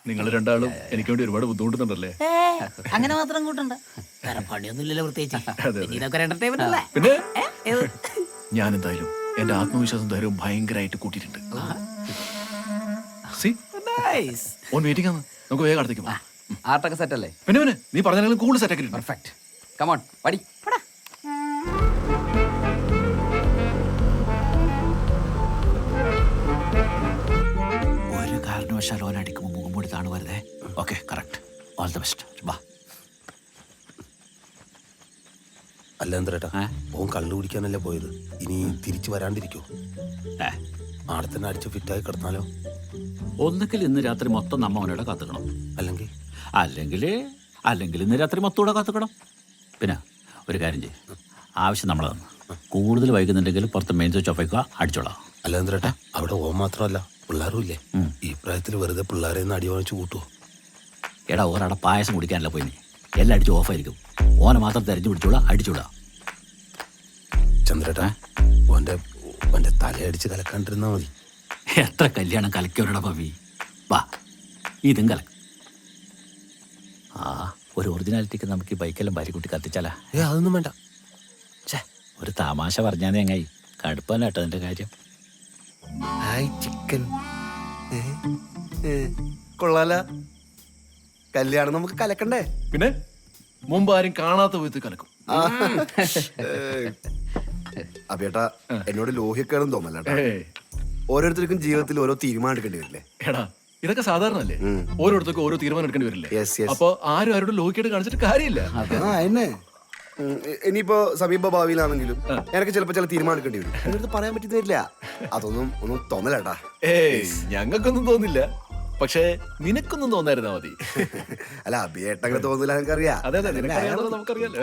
നിങ്ങൾ രണ്ടാളും എനിക്ക് വേണ്ടി ഒരുപാട് ബുദ്ധിമുട്ടുന്നുണ്ടല്ലേ? അങ്ങനെ മാത്രം കൂട്ടണ്ട. വേറെ പണിയൊന്നുമില്ലല്ലോ പ്രത്യേകിച്ച്. പിന്നെ ഇതൊക്കെ ഒരു entertainment അല്ലേ? പിന്നെ ഞാൻ എന്തായാലും എന്റെ ആത്മവിശ്വാസം ധൈര്യവും ഭയങ്കരമായിട്ട് കൂട്ടിയിട്ടുണ്ട്. Nice. ഓൻ വെയിറ്റിംഗ് ആണ്, നമുക്ക് വേഗം അടുത്തേക്ക് പോവാം. ആർട്ടൊക്കെ സെറ്റ് അല്ലേ? പിന്നെ നീ പറഞ്ഞാലും കൂടുതൽ സെറ്റ് ആക്കി. പെർഫെക്റ്റ്. കമോൺ പടി. ഒരു കാരണവശാലും ഓൻ അടിക്കുമ്പോൾ മുഖംമൂടി താണുവരുതേ. Okay, correct. All the best. വാ. അല്ല എന്തേട്ടാ, ഓൻ കള്ളു കുടിക്കാനല്ലേ പോയത്, ഇനി തിരിച്ചു വരാണ്ടിരിക്കോ? ആടെ തന്നെ അടിച്ച് ഫിറ്റായി കിടന്നാലോ? ഒന്നുകിൽ ഇന്ന് രാത്രി മൊത്തം നമ്മ അവനോട് കാത്തുക്കണം, അല്ലെങ്കിൽ അല്ലെങ്കിൽ ഇന്ന് രാത്രി മൊത്തം കൂടെ കാത്തുക്കണം. പിന്നെ ഒരു കാര്യം ചെയ്യും, ആവശ്യം നമ്മളതാണ്. കൂടുതൽ വൈകുന്നുണ്ടെങ്കിൽ പുറത്ത് മെയിൻ സ്വിച്ച് ഓഫ് ആക്കുക, അടിച്ചോളാം. അല്ല എന്തേട്ടാ, അവിടെ ഓൻ മാത്രമല്ല പിള്ളേരും ഇല്ലേ? ഈ പ്രായത്തിൽ വെറുതെ പിള്ളേരെ ഒന്ന് അടി വാങ്ങിച്ചു കൂട്ടുവോ? എടാ, ഒരാടെ പായസം കുടിക്കാനല്ല പോയി, നീ എല്ലാം അടിച്ച് ഓഫായിരിക്കും. ഓനെ മാത്രം തെരഞ്ഞു പിടിച്ചോളാം, അടിച്ചോളാം. ചന്ദ്രേട്ടാ, ഓന്റെ തലയടിച്ച് കലക്കാണ്ടിരുന്നാ മതി. എത്ര കല്യാണം കലക്കിയവരുടെ പവി. വാ, ഇതും കലക്കും. ആ ഒരു ഒറിജിനാലിറ്റിക്ക് നമുക്ക് ഈ ബൈക്കെല്ലാം ഭാര്യക്കുട്ടി കത്തിച്ചാലാ? അതൊന്നും വേണ്ട. ഛേ, ഒരു തമാശ പറഞ്ഞാൽ എങ്ങായി കടുപ്പല്ല കേട്ടോ അതിൻ്റെ കാര്യം. ഹായ് ചിക്കൻ, കൊള്ളാല. കല്യാണം നമുക്ക് കലക്കണ്ടേ? പിന്നെ മുമ്പ് ആരും കാണാത്ത വിധത്തിൽ കലക്കും. അബേട്ടാ, എന്നോട് ലോഹിക്കാനും തോന്നല്ലേട്ടാ. ഓരോരുത്തർക്കും ജീവിതത്തിൽ ഓരോ തീരുമാനം എടുക്കേണ്ടി വരില്ലേ? എടാ, ഇതൊക്കെ സാധാരണ അല്ലേ? ഓരോരുത്തർക്കും ഓരോ തീരുമാനം എടുക്കേണ്ടി വരില്ലേ? അപ്പൊ ആരും ആരോട് ലോഹിക്കായിട്ട് കാണിച്ചിട്ട് കാര്യമില്ല. എന്നെ ഇനിയിപ്പോ സമീപ ഭാവിയിലാണെങ്കിലും എനിക്ക് ചിലപ്പോ ചില തീരുമാനം എടുക്കേണ്ടി വരും. എന്നോട് പറയാൻ പറ്റുന്നില്ല. ഒന്നും തോന്നലേട്ടാ. ഞങ്ങൾക്കൊന്നും തോന്നില്ല, പക്ഷേ നിനക്കൊന്നും തോന്നായിരുന്നാ മതി. അല്ല, അബിയേട്ടങ്ങനെ തോന്നില്ല, എനിക്കറിയാം. അതെ, നമുക്കറിയാലോ.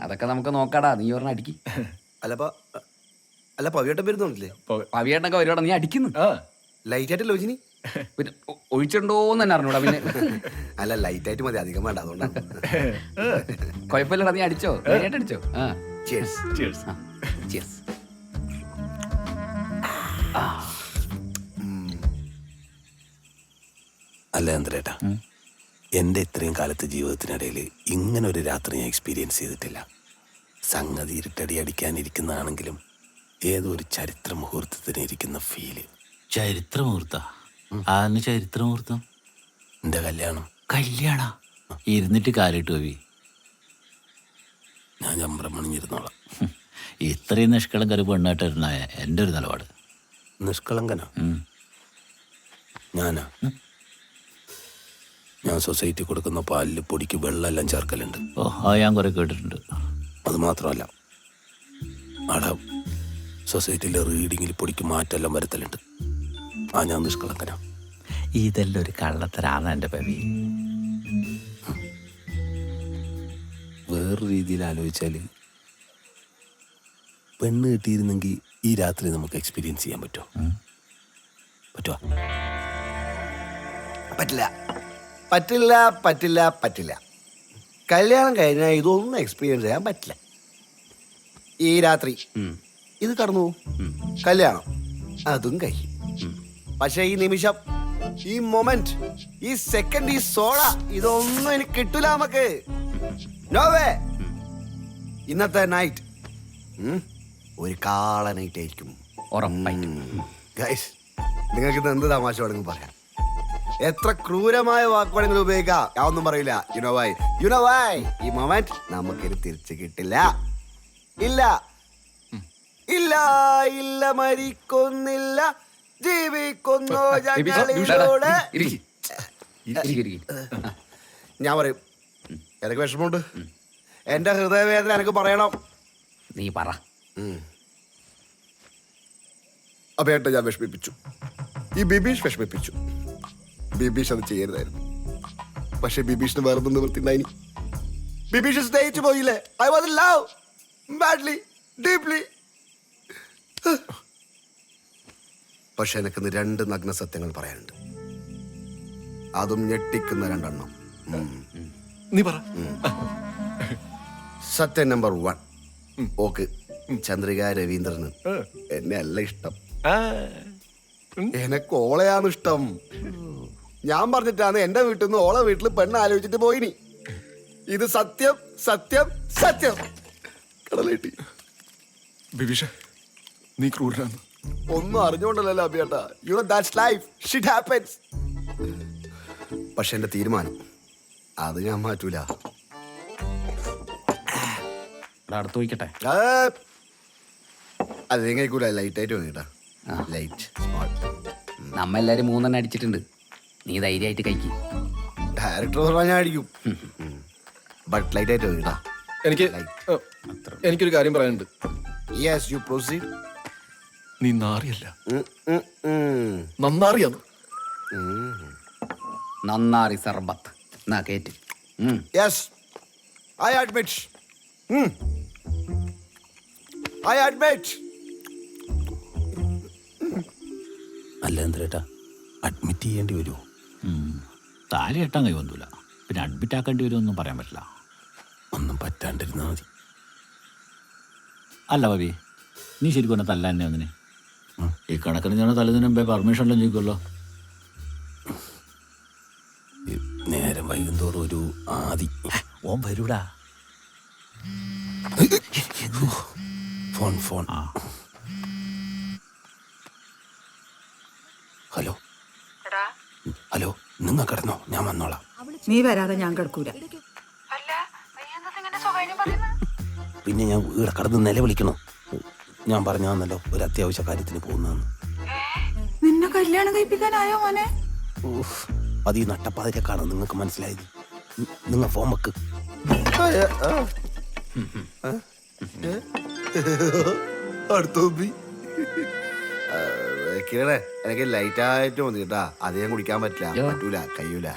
അതൊക്കെ നമുക്ക് നോക്കാടാ, നീ പറഞ്ഞ അടിക്ക്. അല്ല പവിയേട്ടൻ വരുന്നില്ലേ? പവിയേട്ടനൊക്കെ വരുവാടാ, നീ അടിക്കുന്നു. ലൈറ്റ് ആയിട്ട് ലോചിനി പിന്നെ ഒഴിച്ചിട്ടുണ്ടോന്ന് തന്നെ അറിഞ്ഞൂടാ. പിന്നെ അല്ല, ലൈറ്റ് ആയിട്ട് മതി, അധികം വേണ്ട, അതുകൊണ്ടാണ്. കുഴപ്പമില്ലടാ, നീ അടിച്ചോ, നേരിട്ട് അടിച്ചോ. Cheers. Cheers. Cheers. അല്ല എന്തേട്ടാ, എൻ്റെ ഇത്രയും കാലത്തെ ജീവിതത്തിനിടയിൽ ഇങ്ങനെ ഒരു രാത്രി ഞാൻ എക്സ്പീരിയൻസ് ചെയ്തിട്ടില്ല. സംഗതി ഇരുട്ടടി അടിക്കാനിരിക്കുന്നതാണെങ്കിലും ഏതോ ഒരു ചരിത്ര മുഹൂർത്തത്തിന് ഇരിക്കുന്ന ഫീല്. ചരിത്രമുഹൂർത്ത? ആന്ന് ചരിത്രമുഹൂർത്തം? എൻ്റെ കല്യാണ ഇരുന്നിട്ട് കാലിട്ട് പോയി. ഞാൻ ചമ്പ്രം പണിഞ്ഞിരുന്നോളാം. ഇത്രയും നിഷ്കളങ്കര പെണ്ണായിട്ടിരുന്ന എൻ്റെ ഒരു നിലപാട്. നിഷ്കളങ്കനാ ഞാനാ? ഞാൻ സൊസൈറ്റി കൊടുക്കുന്ന പാലിൽ പൊടിക്ക് വെള്ളമെല്ലാം ചേർക്കലുണ്ട്. ഓ, അത് ഞാൻ കുറെ കേട്ടിട്ടുണ്ട്. അത് മാത്രമല്ല, അവിടെ സൊസൈറ്റിയിലെ റീഡിങ്ങിൽ പൊടിക്ക് മാറ്റെല്ലാം വരുത്തലുണ്ട്. ഞാൻ നിഷ്കളങ്കനാ. ഇതെല്ലാം ഒരു കള്ളത്തരാണ് എൻ്റെ പവി. വേറൊരു രീതിയിൽ ആലോചിച്ചാൽ, പെണ്ണ് കിട്ടിയിരുന്നെങ്കിൽ ഈ രാത്രി നമുക്ക് എക്സ്പീരിയൻസ് ചെയ്യാൻ പറ്റുമോ? പറ്റില്ല. കല്യാണം കഴിഞ്ഞാൽ ഇതൊന്നും എക്സ്പീരിയൻസ് ചെയ്യാൻ പറ്റില്ല. ഈ രാത്രി ഇത് കടന്നു, കല്യാണം അതും കഴിയും. പക്ഷെ ഈ നിമിഷം, ഈ മൊമെന്റ്, ഈ സെക്കൻഡ്, ഈ സോള, ഇതൊന്നും എനിക്ക് കിട്ടൂല നമുക്ക്. നോവേ. ഇന്നത്തെ നൈറ്റ് ഒരു കാള നൈറ്റ് ആയിരിക്കും. ഗൈസ്, നിങ്ങൾക്ക് ഇത് എന്ത് തമാശ വേണമെങ്കിലും പറയാം, എത്ര ക്രൂരമായ വാക്കുവേണമെങ്കിലും ഉപയോഗിക്കാം, ഞാൻ ഒന്നും പറയില്ല. യുനോ വൈ ഈ മൊമെന്റ് നമുക്കിത് തിരിച്ചു കിട്ടില്ല. ഇല്ല, മരിക്കൊന്നില്ല, ജീവിക്കുന്നോ ഞങ്ങളിലൂടെ. ഞാൻ പറയും, എനിക്ക് വിഷമമുണ്ട്. എന്റെ ഹൃദയവേദന എനിക്ക് പറയണം. നീ പറ. അപ്പേട്ട ഞാൻ വിഷമിപ്പിച്ചു, ഈ ബിബീഷ് വിഷമിപ്പിച്ചു. ബിബീഷ് അത് ചെയ്യരുതായിരുന്നു, പക്ഷെ ബിബീഷിന് വേറെ നിവൃത്തിണ്ടായി. ബിബീഷ് സ്നേഹിച്ചു പോയില്ലേ? I was in love badly, deeply. പക്ഷെ എനിക്കിന്ന് 2 നഗ്ന സത്യങ്ങൾ പറയാനുണ്ട്, അതും ഞെട്ടിക്കുന്ന 2 നീ പറ. സത്യം നമ്പർ 1, ഓക്ക് ചന്ദ്രിക രവീന്ദ്രന് എന്നെ അല്ല ഇഷ്ടം, എനക്ക് ഓളയാണ് ഇഷ്ടം. ഞാൻ പറഞ്ഞിട്ടാണ് എന്റെ വീട്ടിൽ നിന്ന് ഓളെ വീട്ടിൽ പെണ്ണ് ആലോചിച്ചിട്ട് പോയിനി. ഇത് സത്യം സത്യം സത്യം. കടലേട്ടി ബിബീഷ, നീ ക്രൂരനാണ്. ഒന്നും അറിഞ്ഞോണ്ടല്ലോ അഭിയേട്ടാ. You know that's life, shit happens. പക്ഷെ എന്റെ തീരുമാനം അത് ഞാൻ മാറ്റൂല. അടുത്ത് ചോദിക്കട്ടെ. അത് കഴിക്കൂല. ലൈറ്റ് ആയിട്ട് വന്നിട്ടാ. ലൈറ്റ് നമ്മ എല്ലാരും 3 അടിച്ചിട്ടുണ്ട്. നീ ധൈര്യമായിട്ട് കഴിക്കും. ഡയറക്ടർ പറഞ്ഞാൽ ഞാൻ അടിക്കും. ബട്ട് ലൈറ്റ് ആയിട്ട് വന്നിട്ടാ. എനിക്കൊരു കാര്യം പറയാനുണ്ട്. Yes, you proceed. നീ നാറിയല്ല, നന്നാറിയാന്ന്. നന്നാറി സർബത്ത് എന്നാ കേറ്റ്. Yes, I admit. I admit. അല്ല എന്തേട്ടാ, അഡ്മിറ്റ് ചെയ്യേണ്ടി വരുമോ? താലി കെട്ടാൻ കഴിവൊന്നുമില്ല, പിന്നെ അഡ്മിറ്റ് ആക്കേണ്ടി വരുമെന്നും പറയാൻ പറ്റില്ല. ഒന്നും പറ്റാണ്ടിരുന്നാൽ മതി. അല്ല ഭാവി, നീ ശരിക്കും എന്നെ തല്ല തന്നെ ഒന്നിനെ. ഈ കണക്കിന് ഞാൻ തലേതിന് മുമ്പേ പെർമിഷനെല്ലാം ചോദിക്കുമല്ലോ. നേരം വൈകുന്തോറും ഒരു ആദി. ഓൻ വരൂടാ. Phone phone. ഹലോ ഹലോ, നിങ്ങൾ കിടന്നോ, ഞാൻ വന്നോളാം. നീ വരാതെ ഞാൻ കിടക്കൂല. പിന്നെ ഞാൻ ഇവിടെ കടന്ന് നിലവിളിക്കണോ? ഞാൻ പറഞ്ഞാന്നല്ലോ ഒരു അത്യാവശ്യ കാര്യത്തിന് പോകുന്നതെന്ന്. നിന്നെ കല്യാണം കഴിപ്പിക്കാനായോ മോനെ? അത് ഈ നട്ടപ്പാതിരക്കാണ് നിങ്ങൾക്ക് മനസ്സിലായത്. നിങ്ങൾ ഫോൺ വെക്ക്. കിരണേ, എനിക്ക് ലൈറ്റ് ആയിട്ട് മതി കേട്ടാ. അത് ഞാൻ കുടിക്കാൻ പറ്റൂല, കഴിയൂല.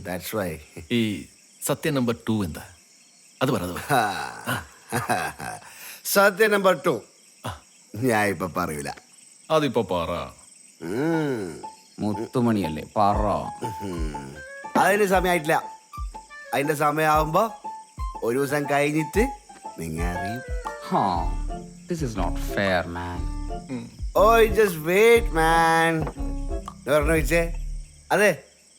That's why. ഈ സത്യം നമ്പർ 2 എന്താ? അത് പറ. സത്യം നമ്പർ 2 ഞാൻ ഇപ്പൊ പറയൂല. അതിപ്പോ പറ. മുത്തുമണിയല്ലേ പറ. അതിന് സമയമായിട്ടില്ല. അതിന്റെ സമയമാകുമ്പോ ഒരു ദിവസം കഴിഞ്ഞിട്ട് നിങ്ങൾ അറിയും. This is not fair, man. Oh, just wait, man. വെച്ചേ. അതെ,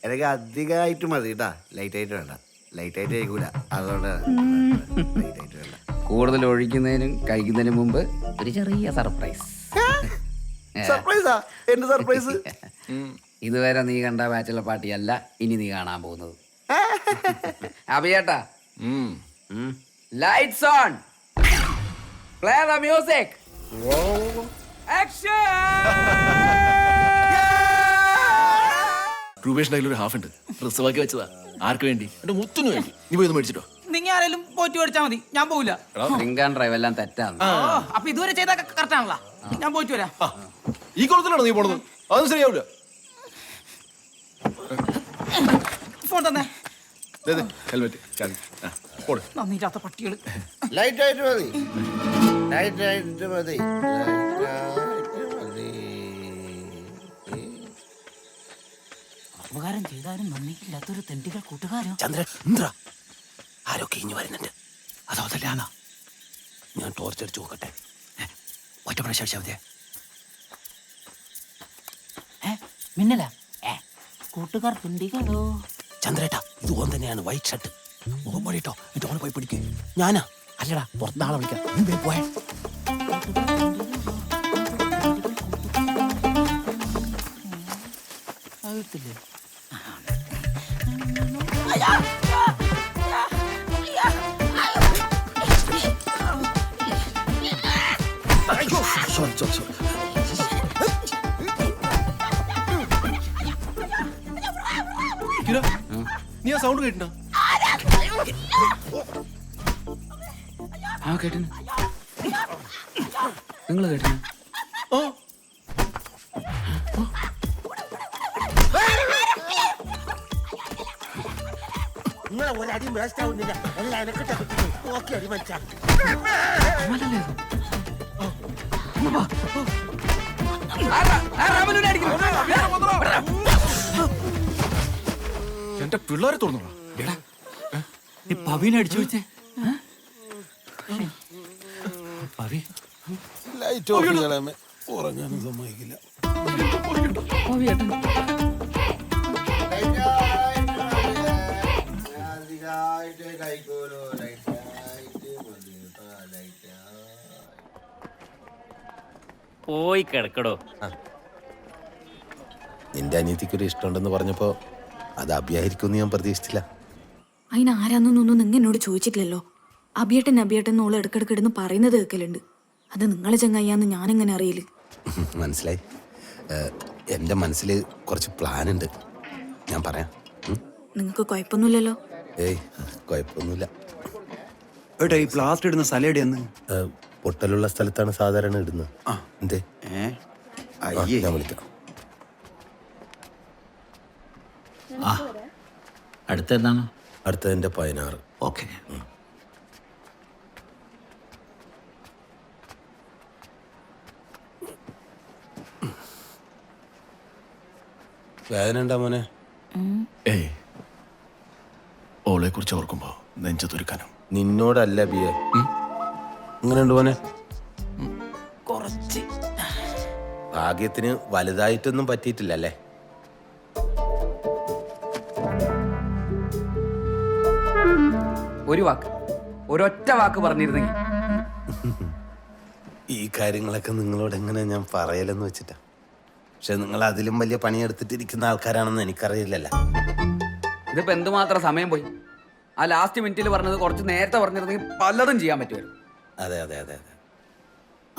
എനിക്ക് അധികമായിട്ട് മതി കേട്ടാ. ലൈറ്റ് ആയിട്ട് വേണ്ട. ലൈറ്റ് ആയിട്ട് കഴിക്കൂല, അതുകൊണ്ട് ലൈറ്റ് ആയിട്ട് വേണ്ട. കൂടുതൽ ഒഴിക്കുന്നതിനും കഴിക്കുന്നതിനും മുമ്പ് ഒരു ചെറിയ സർപ്രൈസ്. സർപ്രൈസാ? എന്ത് സർപ്രൈസ്? ഇതുവരെ നീ കണ്ട ബാച്ചിലർ പാർട്ടിയല്ല ഇനി നീ കാണാൻ പോകുന്നത്. അഭിയേട്ടാ, lights on, play the music, action. രൂപേഷിന്റെ കയ്യിൽ ഒരു ഹാഫ് ഉണ്ട്, റിസർവ് ആക്കി വെച്ചതാ. ആർക്ക് വേണ്ടി? എന്റെ മുത്തിനു വേണ്ടി. നീ പോയി ഒന്ന് മേടിച്ചിട്ടോ. നിങ്ങൾ ആരെങ്കിലും പോറ്റി മേടിച്ചാൽ മതി, ഞാൻ പോവില്ല. ഡ്രിങ്ക് ആൻഡ് ഡ്രൈവ് എല്ലാം തെറ്റാണ്. അപ്പൊ ഇതുവരെ ചെയ്ത കറക്റ്റ് ആണല്ലോ. ഞാൻ പോയിട്ട് വരാം. ഈ കുളത്തിലാണോ നീ പോണത്? അതൊന്നും ശരിയാവില്ല. ഫോൺ തന്നെ. ഹെൽമെറ്റ് നന്ദിയില്ലാത്ത പട്ടികള്. ലൈറ്റ് ആയിട്ട് മതി, ലൈറ്റ് ആയിട്ട് മതി, ലൈറ്റ് ആയിട്ട് മതി. ഉപകാരം ചെയ്താലും നന്ദിയില്ലാത്തൊരു തെണ്ടികൾ കൂട്ടുകാരോ. ചന്ദ്രൻ, ഇന്ദ്ര, ആരൊക്കെ ഇഞ്ഞു വരുന്നുണ്ട്. അതോ അതല്ലാന്നാ? ഞാൻ ടോർച്ച് അടിച്ചു നോക്കട്ടെ. ഒറ്റ പ്രാവശ്യം അടിച്ചാൽ മതിയെ. മിന്നല കൂട്ടുകാർ തെണ്ടികളോ. ചന്ദ്രേട്ടാ, ഇത് ഓൻ തന്നെയാണ്, വൈറ്റ് ഷർട്ട്. മുഖം പോയിട്ടോ, എന്നിട്ട് ഓനെ പോയി പിടിക്കും. ഞാനാ? അല്ലടാ, പുറത്താളെ വിളിക്കാം. നീ പോയ നീ ആ സൗണ്ട് കേട്ടോ? ആ കേട്ടിന്, നിങ്ങൾ കേട്ടിന്? ഒരടി വേസ്റ്റ് ആവുന്നില്ല. എല്ലാം എനക്കിട്ട് നോക്കി അടി മച്ചാ. എന്റെ പിള്ളേരെ തോന്നുന്നു. നീ പവീനെ അടിച്ചു വെച്ചേ. പവി ലൈറ്റ് ഓഫ് ചെയ്യണമേ, ഉറങ്ങാനും സമ്മതിക്കില്ല. പോയി കിടക്കടോ. നിന്റെ അനിയത്തിക്കൊരു ഇഷ്ടമുണ്ടെന്ന് പറഞ്ഞപ്പോ അത് അഭിയായിരിക്കുമെന്ന് ഞാൻ പ്രതീക്ഷിച്ചില്ല. അതിന് ആരാന്നൊന്നും നിങ്ങൾ എന്നോട് ചോദിച്ചിട്ടില്ലല്ലോ. അഭിയേട്ടൻ എന്നുള്ള ഇടക്കിടക്ക് ഇടുന്ന് പറയുന്നത് കേൾക്കലുണ്ട്. അത് നിങ്ങളെ ചങ്ങായിയാന്ന് ഞാനെങ്ങനെ അറിയില്ല? മനസ്സിലായി. എൻ്റെ മനസ്സിൽ കുറച്ച് പ്ലാൻ ഉണ്ട്, ഞാൻ പറയാം. നിങ്ങൾക്ക് കുഴപ്പമൊന്നുമില്ലല്ലോ? ഏയ് കുഴപ്പമൊന്നുമില്ല. ഏട്ടാ ഈ പ്ലാസ്റ്റർ ഇടുന്ന സ്ഥലം എവിടെയെന്ന്? പൊട്ടലുള്ള സ്ഥലത്താണ് സാധാരണ ഇടുന്നത്. എന്തേ? ഞാൻ വിളിക്കാം. ആ അടുത്ത എന്താണ്? അടുത്തതിൻ്റെ 16. ഓക്കെ. വേദന ഉണ്ടാ മോനെ? ഏയ്, ഓളെ കുറിച്ച് ഓർക്കുമ്പോ നെഞ്ചത്തൊരുക്കാനും. നിന്നോടല്ല ബിയെ. എങ്ങനെയുണ്ട് മോനെ? കുറച്ച് ഭാഗ്യത്തിന് വലുതായിട്ടൊന്നും പറ്റിയിട്ടില്ലല്ലേ? ഒരു വാക്ക്, ഒരൊറ്റ വാക്ക് പറഞ്ഞിരുന്നെങ്കിൽ. ഈ കാര്യങ്ങളൊക്കെ നിങ്ങളോട് എങ്ങനെ ഞാൻ പറയലെന്ന് വെച്ചിട്ടാ. പക്ഷെ നിങ്ങൾ അതിലും വലിയ പണിയെടുത്തിട്ടിരിക്കുന്ന ആൾക്കാരാണെന്ന് എനിക്കറിയില്ലല്ലോ. ഇതിപ്പോ എന്തുമാത്രം സമയം പോയി. ആ ലാസ്റ്റ് മിനിറ്റിൽ പറഞ്ഞത് കുറച്ച് നേരത്തെ പറഞ്ഞിരുന്നെങ്കിൽ പലതും ചെയ്യാൻ പറ്റുമായിരുന്നു. അതെ അതെ അതെ അതെ.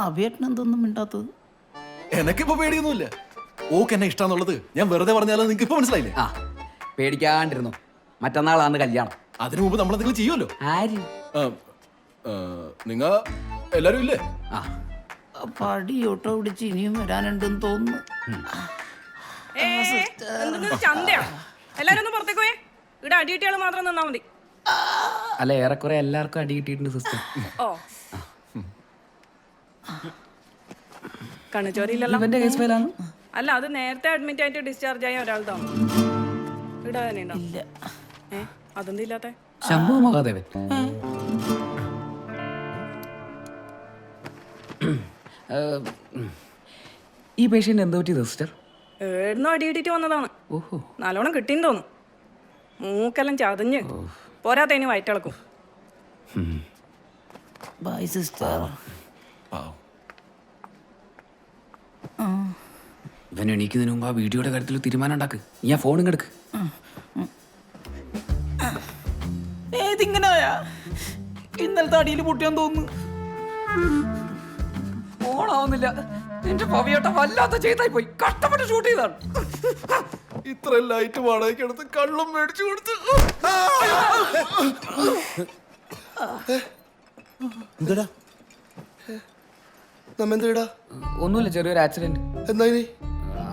അഭിയേട്ടൻ എന്തൊന്നും മിണ്ടാത്തത്? എനക്കിപ്പോ പേടിയൊന്നുമില്ല. ഓക്ക് എന്നെ ഇഷ്ടാന്നുള്ളത് ഞാൻ വെറുതെ പറഞ്ഞാലോ നിങ്ങൾക്ക് ഇപ്പൊ മനസ്സിലായില്ലേ? ആ പേടിക്കാണ്ടിരുന്നു. മറ്റന്നാളാണ് കല്യാണം. അതിനു മുമ്പ് നമ്മളെന്തെങ്കിലും ചെയ്യുമല്ലോ. ആര്? നിങ്ങ എല്ലാരും ഇല്ലേ? ആ പടിയോട്ടോ പിടിച്ച് ഇനിയും വരാനുണ്ടെന്ന് തോന്നുന്നു. ചന്തയാണ്. എല്ലാരും ഒന്ന് പുറത്തേക്ക് പോയേ. ഇവിടെ അടിയിട്ടിയാള് മാത്രം നിന്നാ മതി. അല്ല, ഏറെക്കുറെ എല്ലാവർക്കും അടി കിട്ടിയിട്ടുണ്ട് സിസ്റ്റർ. ഓ കണ്ണുചോരിയില്ലല്ലോ. ഇവന്റെ കേസ് ഫയലാണ്. അല്ല, അത് നേരത്തെ അഡ്മിറ്റ് ആയിട്ട് ഡിസ്ചാർജ് ആയ ഒരാൾ താന്നു. ഇവിടെ തന്നെ ഉണ്ടോ? അതെന്താ ഇല്ലാത്ത? ശംഭു മഹാദേവൻ. ഈ പേഷ്യന്റ് എന്താ പറ്റിയത് സിസ്റ്റർ? ഏടുന്നോ അടി കിട്ടിട്ട് വന്നതാണ്. ഓഹോ, നല്ലോണം കിട്ടിന്ന് തോന്നുന്നു. മൂക്കെല്ലാം ചതഞ്ഞ് പോരാത്തതിന് വയറ്റിളക്കും. By sister. ഇവൻ എണീക്കുന്നതിന് മുമ്പ് ആ വീഡിയോയുടെ കാര്യത്തിൽ തീരുമാനം ഉണ്ടാക്ക്. നീ ആ ഫോണും കിടക്ക്. ഏതിങ്ങനായാ? ഇന്നലത്തെ അടിയിൽ പൊട്ടിയാന്ന് തോന്നുന്നു. ഓണാവുന്നില്ല. എന്റെ പവിയോട്ടം വല്ലാത്ത ചെയ്തായി പോയി. കഷ്ടപ്പെട്ട് ഷൂട്ട് ചെയ്താണ്. ഇത്ര ലൈറ്റ് വാടകയ്ക്ക് എടുത്ത് കള്ളും മേടിച്ചു കൊടുത്ത്. എന്താടാ നമ്മെന്താ? ഒന്നുമില്ല, ചെറിയൊരു ആക്സിഡന്റ്. എന്താ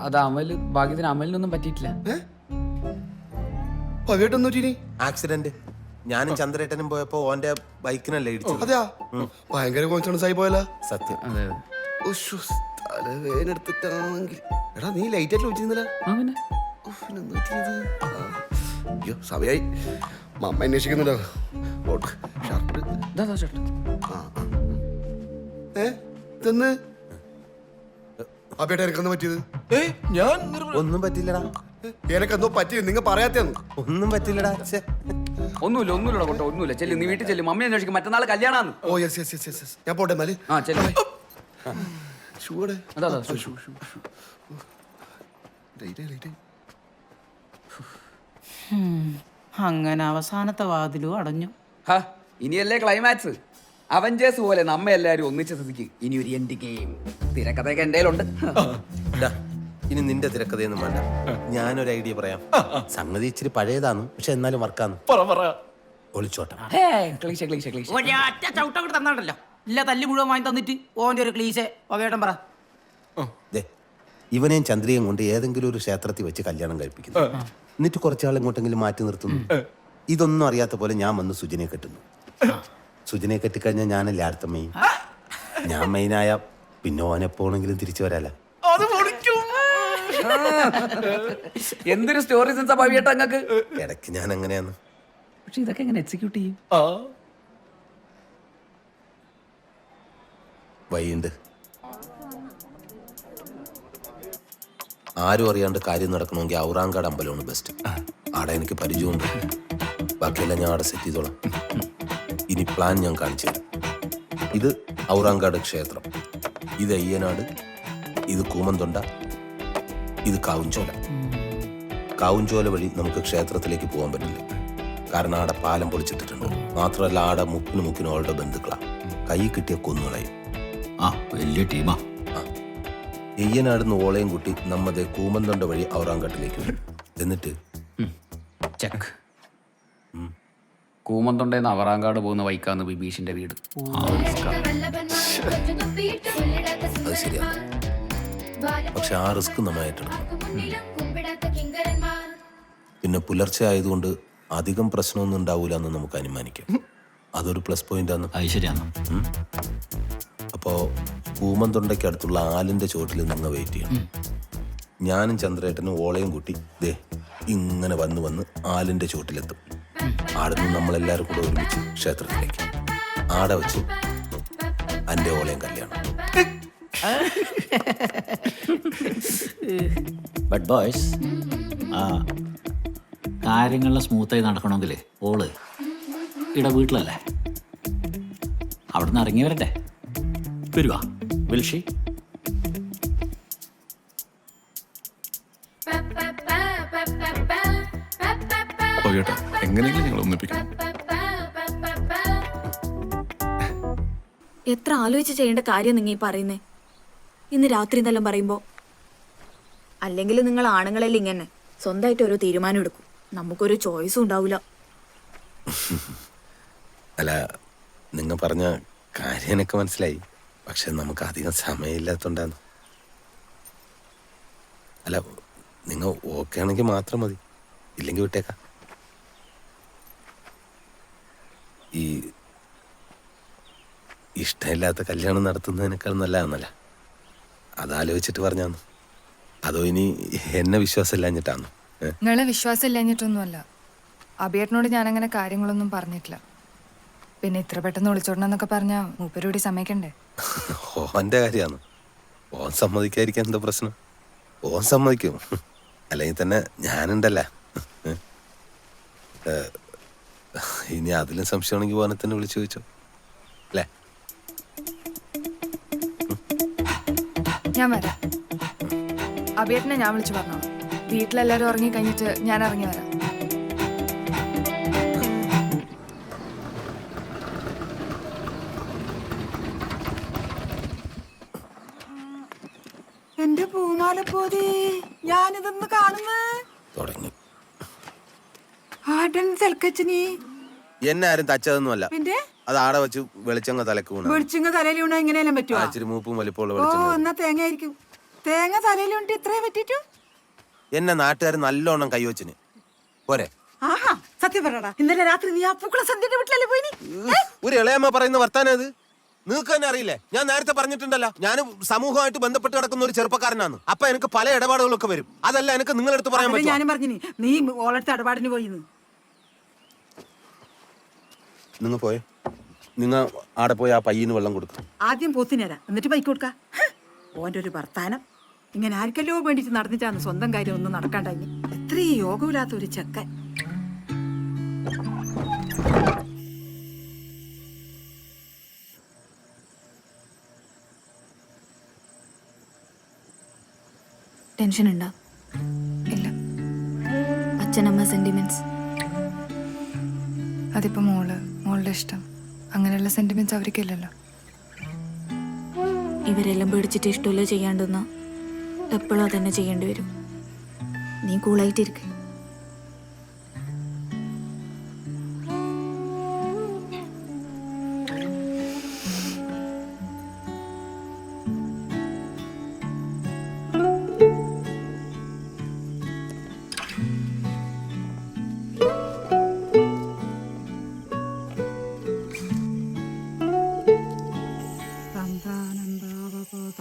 അത് അമല്, ഭാഗ്യത്തിന് അമലിനൊന്നും പറ്റിയിട്ടില്ല. ആക്സിഡന്റ്? ഞാനും ചന്ദ്രേട്ടനും പോയപ്പോ ഓന്റെ ബൈക്കിനല്ലേ ഇടിച്ചു. അതെയാ? ഭയങ്കര കോൺഫിഡൻസ് ആയി പോയല്ല. സത്യം. തലവേനെടുത്തിട്ടാണെങ്കിൽ എടാ നീ ലൈറ്റ് ആയിട്ട് വെച്ചിരുന്നില്ല. അയ്യോ സമയായി. മമ്മ അന്വേഷിക്കുന്നുണ്ടോ? ഷർട്ട് തിന്ന് അപ്പേട്ട എനക്കെന്തോ പറ്റിയത്? ഞാൻ ഒന്നും പറ്റില്ലടാ. എനക്കെന്തോ പറ്റിയത് നിങ്ങൾ പറയാത്തന്ന്. ഒന്നും പറ്റില്ലടാ. ഒന്നുമില്ല കൊട്ടോ, ഒന്നുമില്ല. ചെല്ലു, നീ വീട്ടിൽ ചെല്ലും. മമ്മി അന്വേഷിക്കും. മറ്റന്നാൾ കല്യാണാന്ന്. Oh yes yes yes yes. ഞാൻ പോട്ടെ എന്നാല്. ആ ചെല്ലു. ഷൂടെ അതാ അങ്ങനെ അവസാനത്തെ വാതിലും അടഞ്ഞു. ഇനിയല്ലേ ക്ലൈമാക്സ്. അവഞ്ചേഴ്സ് പോലെ നമ്മ എല്ലാരും ഒന്നിച്ച സ്ഥിതിക്ക് ഇനി ഒരു എൻഡ് ഗെയിം. തിരക്കഥയൊക്കെ എന്റെ കയ്യിലുണ്ട്. ഇനി നിന്റെ തിരക്കഥയൊന്നും വേണ്ട. ഞാനൊരു ഐഡിയ പറയാം. സംഗതി ഇച്ചിരി പഴയതാണ്, പക്ഷെ എന്നാലും വർക്കാന്ന്. ഒളിച്ചോട്ടം. ഒരൊറ്റ ചവിട്ടം കൂടെ തന്നാണ്ടല്ലോ. ഇല്ല തല്ലി മുഴുവൻ വാങ്ങി തന്നിട്ട് ഓന്റെ ഒരു ക്ലീശേ പകേട്ടം പറ. ഇവനെയും ചന്ദ്രയും കൊണ്ട് ഏതെങ്കിലും ഒരു ക്ഷേത്രത്തിൽ വെച്ച് കല്യാണം കഴിപ്പിക്കുന്നു. എന്നിട്ട് കുറച്ചാൾ എങ്ങോട്ടെങ്കിലും മാറ്റി നിർത്തുന്നു. ഇതൊന്നും അറിയാത്ത പോലെ ഞാൻ വന്ന് സുജനെ കെട്ടുന്നു. സുജനെ കെട്ടിക്കഴിഞ്ഞാൽ ഞാനല്ലേ അടുത്ത മെയിൻ. ഞാൻ മെയിനായ പിന്നെ ഓനെപ്പോണെങ്കിലും തിരിച്ചു വരാല. എന്തൊരു സ്റ്റോറി സെൻസാ പവിയേട്ടാ അങ്ങക്ക്. ഇടയ്ക്ക് ഞാൻ എങ്ങനെയാന്ന്. പക്ഷെ ഇതൊക്കെ എങ്ങനെ എക്സിക്യൂട്ട് ചെയ്യും? വഴിയുണ്ട്. ആരും അറിയാണ്ട് കാര്യം നടക്കണമെങ്കിൽ ഔറാങ്കാട് അമ്പലമാണ് ബെസ്റ്റ്. ആടെ എനിക്ക് പരിചയമുണ്ട്. ബാക്കിയെല്ലാം ഞാൻ അവിടെ സെറ്റ് ചെയ്തോളാം. ഇനി പ്ലാൻ ഞാൻ കാണിച്ചു തരാം. ഇത് ഔറാങ്കാട് ക്ഷേത്രം, ഇത് അയ്യനാട്, ഇത് കൂമന്തൊണ്ട, ഇത് കാവുംചോല. കാവുംചോല വഴി നമുക്ക് ക്ഷേത്രത്തിലേക്ക് പോകാൻ പറ്റില്ല. കാരണം ആടെ പാലം പൊളിച്ചിട്ടിട്ടുണ്ട്. മാത്രമല്ല ആടെ മുക്കിനും അവളുടെ ബന്ധുക്കളാ. കൈ കിട്ടിയ കൊന്നുകളയും. ആ വലിയ ടീമാ. എയ്യനാടുന്ന് ഓളയും കുട്ടി നമ്മതെ കൂമന്തൊണ്ട വഴി ഔറാങ്കാട്ടിലേക്ക് വരും. എന്നിട്ട് ചെക്ക്. കൂമന്തൊണ്ടേന്ന് അവറാങ്കാട് പോകുന്ന വൈക്കാന്ന് ബിബീഷിന്റെ വീട്. അത് ശരിയാണ്. പക്ഷെ ആ റിസ്ക് നന്നായിട്ടുണ്ട്. പിന്നെ പുലർച്ചെ ആയതുകൊണ്ട് അധികം പ്രശ്നമൊന്നും ഉണ്ടാവൂല എന്ന് നമുക്ക് അനുമാനിക്കാം. അതൊരു പ്ലസ് പോയിന്റ് ആണ്. അത് ശരിയാണ്. അപ്പോ കൂമന്തൊണ്ടയ്ക്ക് അടുത്തുള്ള ആലിന്റെ ചോട്ടിൽ നിങ്ങൾ വെയിറ്റ് ചെയ്യണം. ഞാനും ചന്ദ്രേട്ടനും ഓളയും കൂട്ടി ദേ ഇങ്ങനെ വന്ന് ആലിന്റെ ചോട്ടിലെത്തും. ആടെ നിന്ന് നമ്മളെല്ലാവരും കൂടെ ഒരുമിച്ച് ക്ഷേത്രത്തിലേക്ക്. ആടെ വെച്ച് എൻ്റെ ഓളയും കല്യാണം. ബട്ട് ബോയ്സ്, ആ കാര്യങ്ങളിൽ സ്മൂത്തായി നടക്കണമെങ്കിൽ ഓള് ഇവിടെ വീട്ടിലല്ലേ, അവിടെ നിന്ന് ഇറങ്ങി വരട്ടെ. വരുവാ വിൽഷി. ചേട്ടാ എങ്ങനെയെങ്കിലും ഞങ്ങൾ ഒന്നിപ്പിക്കണം. എത്ര ആലോചിച്ച് ചെയ്യേണ്ട കാര്യം നിങ്ങൾ ഈ പറയുന്നേ. ഇന്ന് രാത്രി എന്നെല്ലാം പറയുമ്പോ, അല്ലെങ്കിൽ നിങ്ങൾ ആണുങ്ങളെല്ലാം ഇങ്ങനെ സ്വന്തമായിട്ട് ഓരോ തീരുമാനം എടുക്കും. നമുക്കൊരു ചോയ്സും ഉണ്ടാവില്ല. അല്ല, നിങ്ങൾ പറഞ്ഞ കാര്യം എനിക്ക് മനസ്സിലായി. പക്ഷെ നമുക്ക് അധികം സമയമില്ലാത്തോണ്ടാണ്. അല്ല, നിങ്ങൾ ഓക്കെ ആണെങ്കിൽ മാത്രം മതി, ഇല്ലെങ്കിൽ വിട്ടേക്കാം. ഈ ഇഷ്ടമില്ലാത്ത കല്യാണം നടത്തുന്നതിനേക്കാൾ നല്ലതാണെന്നല്ല, അതാലോചിച്ചിട്ട് പറഞ്ഞാന്ന്. അതോ ഇനി എന്നെ വിശ്വാസമില്ലാഞ്ഞിട്ടാണ്? നിങ്ങളെ വിശ്വാസം ഇല്ലാഞ്ഞിട്ടൊന്നുമല്ല. അബിയേട്ടനോട് ഞാനങ്ങനെ കാര്യങ്ങളൊന്നും പറഞ്ഞിട്ടില്ല. പിന്നെ ഇത്ര പെട്ടെന്ന് ഒളിച്ചോടണമെന്നൊക്കെ പറഞ്ഞാൽ മൂപ്പരോടി സമ്മതിക്കണ്ടേ? ഓൻ്റെ കാര്യമാണ്. ഓൻ സമ്മതിക്കാതിരിക്കാൻ എന്താ പ്രശ്നം? ഓൻ സമ്മതിക്കും. അല്ലെങ്കിൽ തന്നെ ഞാനുണ്ടല്ല. ഇനി അതിലും സംശയമാണെങ്കിൽ ഓനെ തന്നെ വിളിച്ചു ചോദിച്ചോ അല്ലേ? ഞാൻ വരാം. അബിയേട്ടനെ ഞാൻ വിളിച്ചു പറഞ്ഞോളാം. വീട്ടിലെല്ലാവരും ഉറങ്ങി കഴിഞ്ഞിട്ട് ഞാൻ ഇറങ്ങി വരാം. എന്റെ പൂമാല പോതി ഞാനിതൊന്ന് കാണുന്നേ തുടങ്ങി. ആടൻ തലക്കച്ചനി എന്നെ ആരും തച്ചതൊന്നുമല്ല. പിന്നെ അത് ആടെ വെച്ച് വെളിച്ചങ്ങ തലക്ക് വീണ. വെളിച്ചിങ്ങ തലയിലുണ്ട എങ്ങനെയല്ലേ പറ്റുമോ? ഇച്ചിരി മൂപ്പും വലിപ്പമുള്ള ഓ വെളിച്ചം. എന്നാ തേങ്ങ ആയിരിക്കും. തേങ്ങ തലയിലുണ്ട് ഇത്രേ പറ്റിട്ടു. എന്നെ നാട്ടുകാർ നല്ലോണം കൈവച്ചിന് പോരെ. ആഹാ, സത്യം പറയടാ, ഇന്നലെ രാത്രി നീ ആ പൂക്കള സന്ധ്യയുടെ വീട്ടിലല്ലേ പോയിനി? ഒരു ഇളയമ്മ പറയുന്ന വർത്താനം അത് നിങ്ങൾക്ക് തന്നെ അറിയില്ലേ? ഞാൻ നേരത്തെ പറഞ്ഞിട്ടുണ്ടല്ലോ, ഞാൻ സമൂഹമായിട്ട് ബന്ധപ്പെട്ട് കിടക്കുന്ന ഒരു ചെറുപ്പക്കാരനാണ്. അപ്പൊ എനിക്ക് പല ഇടപാടുകളൊക്കെ വരും. അതല്ല എനിക്ക് നിങ്ങളെടുത്ത് പറയാൻ പറ്റും. ഞാനും പറഞ്ഞിനി നീ ഓളടുത്ത് ഇടപാടിന് പോയിന്ന്. നിങ്ങൾ പോയെ, നിങ്ങൾ ആടെ പോയി ആ പയ്യന് വെള്ളം കൊടുക്കും. ആദ്യം പോത്തിനേരാ, എന്നിട്ട് ബൈക്ക് കൊടുക്ക. ഓന്റെ ഒരു വർത്താനം ഇങ്ങനെ ആർക്കല്ലോ വേണ്ടിട്ട് നടന്നിട്ടാണ് സ്വന്തം കാര്യം ഒന്നും നടക്കാണ്ടായി. എത്രയും യോഗമില്ലാത്ത ഒരു ചെക്കൻ. ടെൻഷൻ ഉണ്ടോ? ഇല്ല. അച്ഛനമ്മ സെന്റിമെന്റ്സ് അതിപ്പോ മോളുടെ ഇഷ്ടം. അങ്ങനെയുള്ള സെന്റിമെന്റ്സ് അവർക്കില്ലല്ലോ. ഇവരെല്ലാം പേടിച്ചിട്ട് ഇഷ്ടമല്ലോ ചെയ്യാണ്ടെന്ന എപ്പോഴും അതന്നെ ചെയ്യേണ്ടി വരും. നീ കൂളായിട്ടിരിക്ക.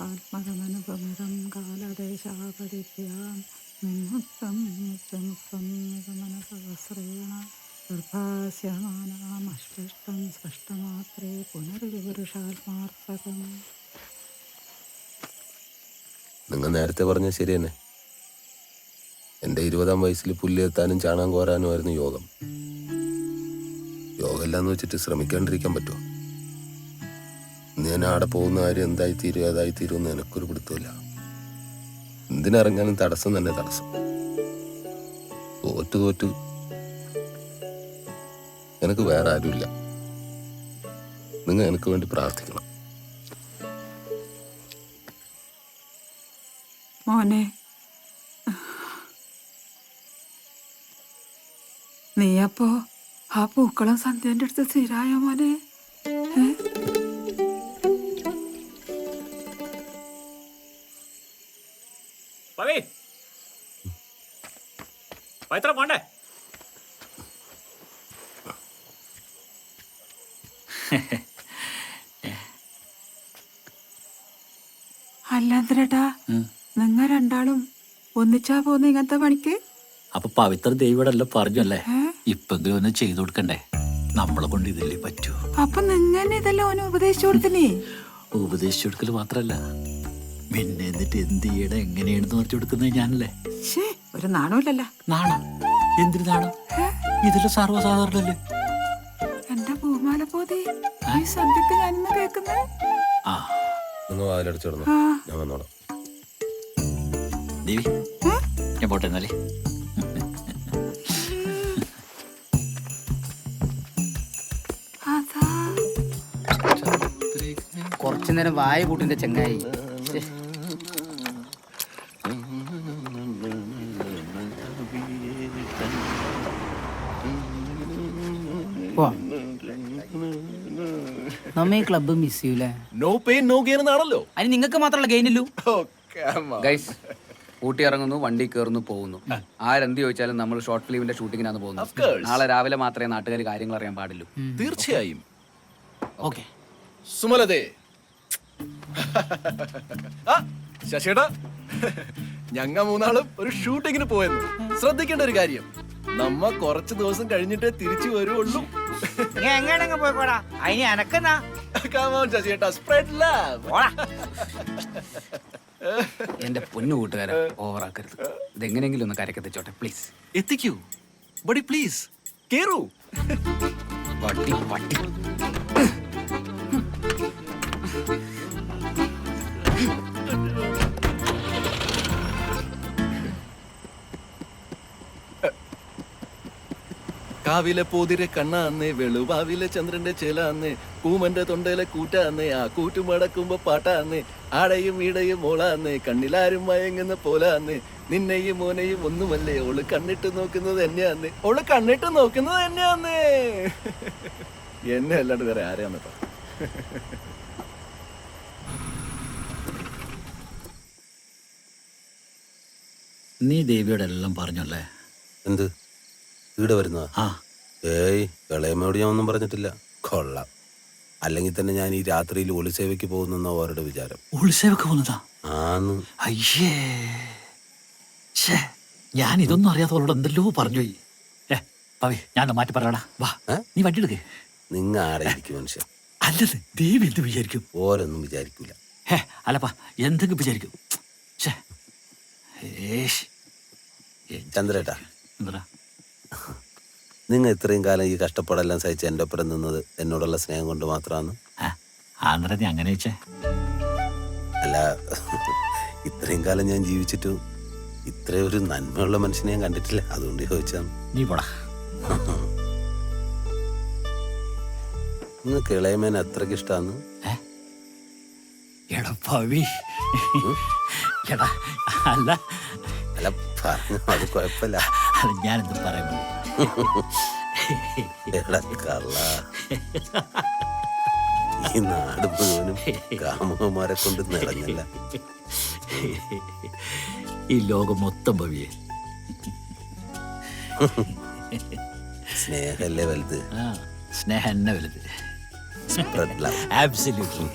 ആത്മകമനുപമിതം കാലദേശാപരിഭ്യാം നിമുക്തം മുക്തമുക്തം മനസഹസ്രേണ ഗർഭാസ്യമാനാമഷ്ടിഷ്ടം സ്പഷ്ടമാത്രേ പുനർവിപുരുഷാത്മാർത്ഥകം. നിങ്ങൾ നേരത്തെ പറഞ്ഞ ശരി തന്നെ. എൻ്റെ 20-ാം വയസ്സിൽ പുല്ലെത്താനും ചാണകം കോരാനുമായിരുന്നു യോഗം. യോഗമില്ലാന്ന് വെച്ചിട്ട് ശ്രമിക്കാണ്ടിരിക്കാൻ പറ്റുമോ? ഞാൻ ആടെ പോകുന്ന കാര്യം എന്തായിത്തീരും ഏതായിത്തീരും എന്ന് എനിക്കൊരു പിടുത്തമില്ല. എന്തിനിറങ്ങാനും തടസ്സം തന്നെ തടസ്സം. തോറ്റു എനിക്ക് വേറെ ആരുമില്ല. നിങ്ങൾ എനിക്ക് വേണ്ടി പ്രാർത്ഥിക്കണം. മോനെ, നീയപ്പോ ആ പൂക്കളം സന്ധ്യന്റെ അടുത്ത് സ്ഥിരായ മോനെ? പോണ്ടേ? അല്ലാന്തരട്ടാ, നിങ്ങ രണ്ടാളും ഒന്നിച്ചാ പോന്ന ഇങ്ങനത്തെ പണിക്ക്? അപ്പൊ പവിത്ര ദൈവടല്ലോ പറഞ്ഞല്ലേ, ഇപ്പെങ്കിലും ഒന്ന് ചെയ്തു കൊടുക്കണ്ടേ? നമ്മളെ കൊണ്ട് ഇതില്ലേ പറ്റൂ. അപ്പൊ നിങ്ങനെ ഇതെല്ലാം ഓന് ഉപദേശിച്ചു കൊടുത്തിനേ? ഉപദേശിച്ചു കൊടുക്കല് മാത്രല്ല, പിന്നെ എന്നിട്ട് എന്ത് ചെയ്യണം എങ്ങനെയാണെന്ന് പറഞ്ഞു കൊടുക്കുന്നത് ഞാനല്ലേ. ഒരു നാണമില്ലല്ലോ. നാണം? എന്തിനു നാണം? ഇതെല്ലാം സർവ്വസാധാരണല്ലേ. എന്റെ പൂമാല പോതി ഈ സന്ധ്യക്ക് ഞാനിന്ന് കേൾക്കുന്നേ. ആ, നിങ്ങൾ വാതിലടച്ചിടണം, ഞാൻ വന്നോളാം. ദേവി, ഞാൻ പോട്ടെ എന്നാലേ. കുറച്ചു നേരം വായ കൂട്ടിന്റെ ചെങ്ങായി. നമ്മ ഈ ക്ലബ്ബ് മിസ് ചെയ്യൂലേ? നോ പെയിൻ നോ ഗെയിൻ എന്നാണല്ലോ. അതിന് നിങ്ങൾക്ക് മാത്രമല്ല ഗെയിനില്ലൂ. ഗൈസ്, ഊട്ടി ഇറങ്ങുന്നു, വണ്ടി കയറുന്നു, പോകുന്നു. ആരെന്ത് ചോദിച്ചാലും നമ്മൾ ഷോർട്ട് ഫിലിമിന്റെ ഷൂട്ടിങ്ങിനാണ് പോകുന്നത്. നാളെ രാവിലെ മാത്രമേ നാട്ടുകാർ കാര്യങ്ങൾ അറിയാൻ പാടുള്ളൂ. തീർച്ചയായും. ഓക്കെ. സുമലതേ, ശശിയേട്ടാ, ഞങ്ങ മൂന്നാളും ഒരു ഷൂട്ടിങ്ങിന് പോയെന്ന്. ശ്രദ്ധിക്കേണ്ട ഒരു കാര്യം, നമ്മ കുറച്ച് ദിവസം കഴിഞ്ഞിട്ടേ തിരിച്ചു വരുള്ളൂ. എന്റെ പൊന്നു കൂട്ടുകാരെ ഓവറാക്കരുത്. ഇതെങ്ങനെയെങ്കിലും ഒന്ന് കരക്കെത്തിച്ചോട്ടെ പ്ലീസ്. എത്തിക്കൂ ബഡി, പ്ലീസ് കേറൂ. വട്ടി വട്ടി. കാവിലെ പോതിരെ കണ്ണാന്നേ, വെളുവാവിലെ ചന്ദ്രന്റെ ചേലാന്നേ, കൂമന്റെ തൊണ്ടയിലെ കൂട്ടാന്നേ, ആ കൂറ്റു മടക്കുമ്പോ പാട്ടാന്നേ, ആടയും ഈടയും മോളാന്നേ, കണ്ണിലാരും മയങ്ങുന്ന പോലാന്നേ, നിന്നെയും മോനെയും ഒന്നുമല്ലേ, ഓള് കണ്ണിട്ട് നോക്കുന്നത് എന്നെയാന്നേ, ഓള് കണ്ണിട്ട് നോക്കുന്നത് എന്നെയാന്നേ. എന്നെ അല്ലാണ്ട് വേറെ ആരെയാന്നപ്പാ. നീ ദേവിയോട് എല്ലാം പറഞ്ഞല്ലേ? എന്ത് ഇവിടെ വരുന്നതാ? ആ, ഏയ്, ഇളയമ്മയോട് ഞാൻ ഒന്നും പറഞ്ഞിട്ടില്ല. കൊള്ളാം. അല്ലെങ്കിൽ തന്നെ ഞാൻ ഈ രാത്രിയിൽ ഒളിസേവയ്ക്ക് പോകുന്ന അവരുടെ വിചാരം. ഉത്സവക്ക് പോകുന്നതാ? ആന്ന്. അയ്യേ, ഞാൻ ഇതൊന്നും അറിയാത്ത അവളോട് എന്തെല്ലോ പറഞ്ഞു പോയി. പവി, ഞാൻ മാറ്റി പറയടാ. വാ, നീ വണ്ടി എടുക്കേ. നിങ്ങ ആരായിരിക്കും മനുഷ്യൻ? അല്ലത്, ദേവി എന്ത് വിചാരിക്കും? ഓരൊന്നും വിചാരിക്കൂല. അല്ലപ്പാ, എന്തെങ്കിലും വിചാരിക്കും. ചന്ദ്രേട്ടാ, എന്താ നിങ്ങൾ ഇത്രയും കാലം ഈ കഷ്ടപ്പാടെല്ലാം സഹിച്ച് എൻ്റെ ഒപ്പം നിന്നത് എന്നോടുള്ള സ്നേഹം കൊണ്ട് മാത്രമാണ്. ആന്നേരം നീ അങ്ങനെ വെച്ചേ? അല്ല, ഇത്രയും കാലം ഞാൻ ജീവിച്ചിട്ടും ഇത്രയും ഒരു നന്മയുള്ള മനുഷ്യനെ ഞാൻ കണ്ടിട്ടില്ല. അതുകൊണ്ട് ചോദിച്ചാണ്. നീ പോടാ. നിങ്ങൾക്ക് ഇളയമേനെ അത്രയ്ക്ക് ഇഷ്ടമാന്ന്? എടാ പവി, എടാ അല്ല അല്ല, പറഞ്ഞു, അത് കുഴപ്പമില്ല. ഞാനെന്ത് പറയുന്നു? എടാ കള്ള, ഈ നാട് മുഴുവനും കാമുകന്മാരെ കൊണ്ട് നിറഞ്ഞല്ല. ഈ ലോകം മൊത്തം പവിയെ സ്നേഹല്ലേ വലുത്. സ്നേഹം എന്നെ വലുത്. Spread love. ആബ്സല്യൂട്ട്ലി.